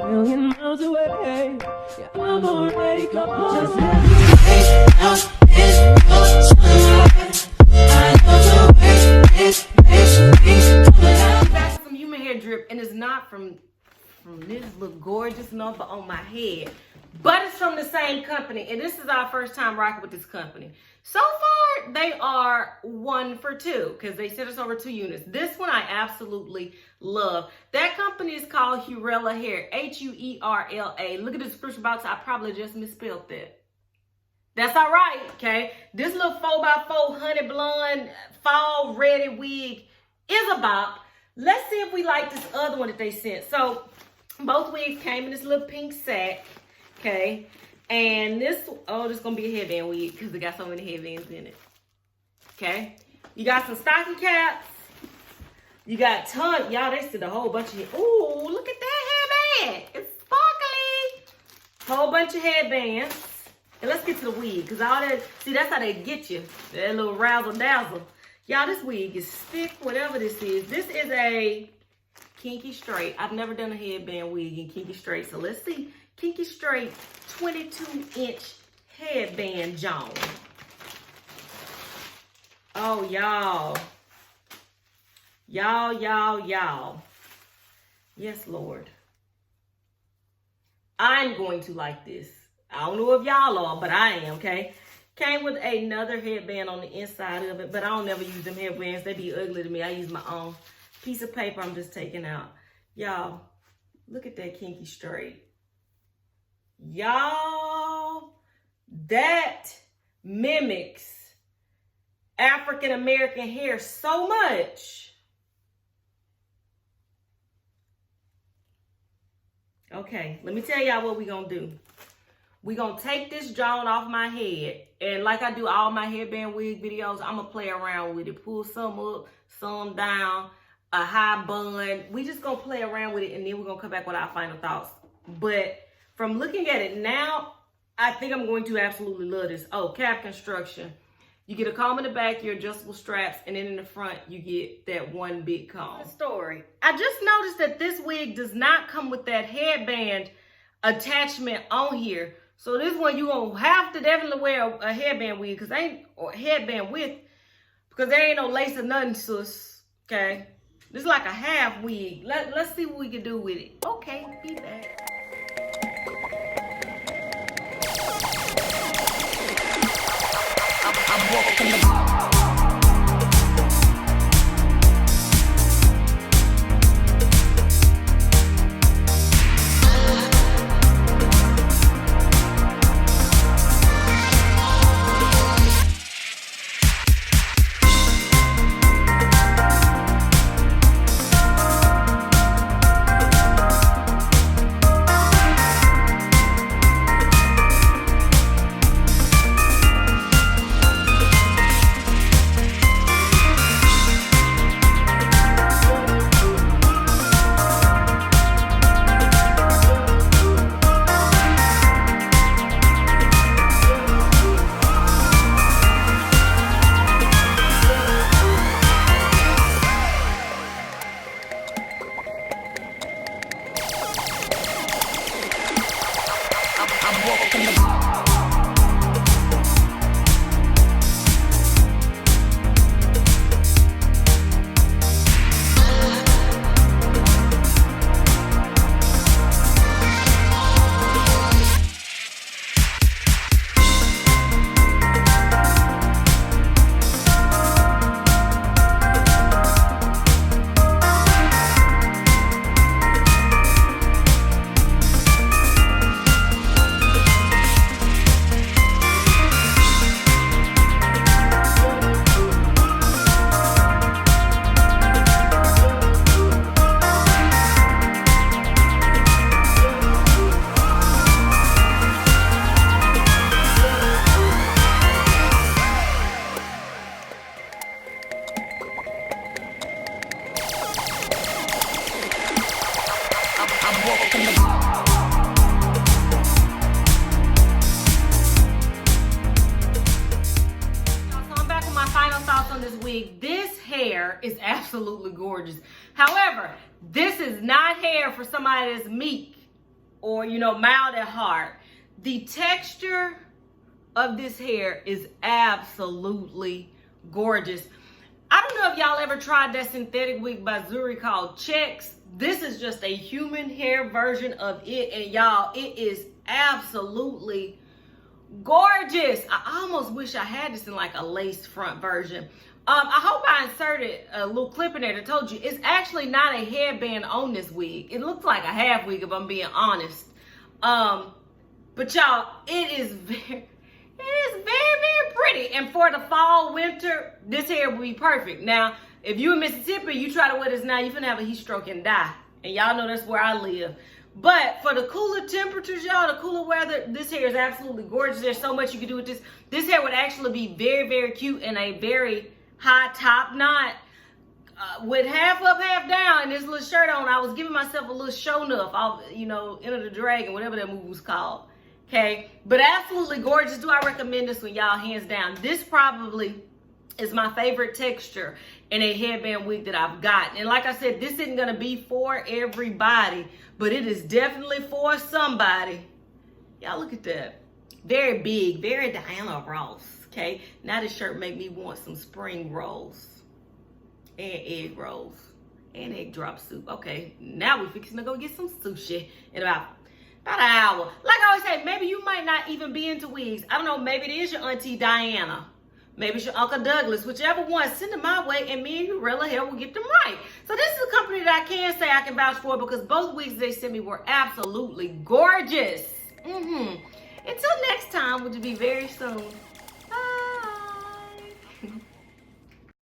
million miles away. Yeah, I'm already gone. Just let me out in your sunlight. I know the way it makes me come alive. Back some human hair drip, and it's not from this little gorgeous number on my head, but it's from the same company, and this is our first time rocking with this company. So far, they are 1 for 2 because they sent us over 2 units. This one I absolutely love. That company is called Hurela Hair, H-U-E-R-L-A. Look at the description box. I probably just misspelled that. That's all right, okay? This little 4x4 honey blonde fall ready wig is a bop. Let's see if we like this other one that they sent. So both wigs came in this little pink sack, okay? And this is gonna be a headband wig because they got so many headbands in it, okay? You got some stocking caps. You got ton, y'all, they said a whole bunch of, ooh, look at that headband. It's sparkly. Whole bunch of headbands. And let's get to the wig because all that, see, that's how they get you. That little razzle dazzle. Y'all, this wig is thick, whatever this is. This is a kinky straight. I've never done a headband wig in kinky straight, so let's see. Kinky straight 22-inch headband John. Oh, y'all. Y'all. Yes, Lord. I'm going to like this. I don't know if y'all are, but I am, okay? Came with another headband on the inside of it, but I don't never use them headbands. They be ugly to me. I use my own piece of paper I'm just taking out. Y'all, look at that kinky straight. Y'all, that mimics African American hair so much. Okay, let me tell y'all what we're gonna do. We're gonna take this John off my head, and like I do all my headband wig videos, I'm gonna play around with it, pull some up, some down, a high bun. We just gonna play around with it, and then we're gonna come back with our final thoughts. But from looking at it now, I think I'm going to absolutely love this. Oh, cap construction. You get a comb in the back, your adjustable straps, and then in the front, you get that one big comb. Story. I just noticed that this wig does not come with that headband attachment on here. So this one, you're going to have to definitely wear a headband wig, because ain't, or headband with, because there ain't no lace or nothing, sis. Okay? This is like a half wig. Let's see what we can do with it. Okay, be back. I'm walking the This hair is absolutely gorgeous. However, this is not hair for somebody that's meek. or, you know, mild at heart. The texture of this hair is absolutely gorgeous. I don't know if y'all ever tried that synthetic wig by Zuri called Checks. This is just a human hair version of it, and y'all, it is absolutely gorgeous. I almost wish I had this in like a lace front version. I hope I inserted a little clip in there that told you it's actually not a headband on this wig. It looks like a half wig if I'm being honest. But y'all, it is very, very pretty. And for the fall, winter, this hair will be perfect. Now, if you in Mississippi, you try to wear this now, you're gonna have a heat stroke and die. And y'all know that's where I live. But for the cooler temperatures, y'all, the cooler weather, this hair is absolutely gorgeous. There's so much you can do with this. This hair would actually be very, very cute in a very high top knot. With half up, half down, and this little shirt on, I was giving myself a little show enough off, you know, Enter the Dragon, whatever that movie was called. Okay, but absolutely gorgeous. Do I recommend this one, y'all? Hands down. This probably is my favorite texture in a headband wig that I've gotten. And like I said, this isn't gonna be for everybody, but it is definitely for somebody. Y'all look at that. Very big, very Diana Ross. Okay, now this shirt make me want some spring rolls and egg rolls and egg drop soup. Okay, now we're fixing to go get some sushi in about an hour. Like I always say, maybe you might not even be into wigs. I don't know, maybe it is your Auntie Diana. Maybe it's your Uncle Douglas. Whichever one, send them my way, and me and Hurela here will get them right. So this is a company that I can say I can vouch for because both wigs they sent me were absolutely gorgeous. Until next time, which will be very soon.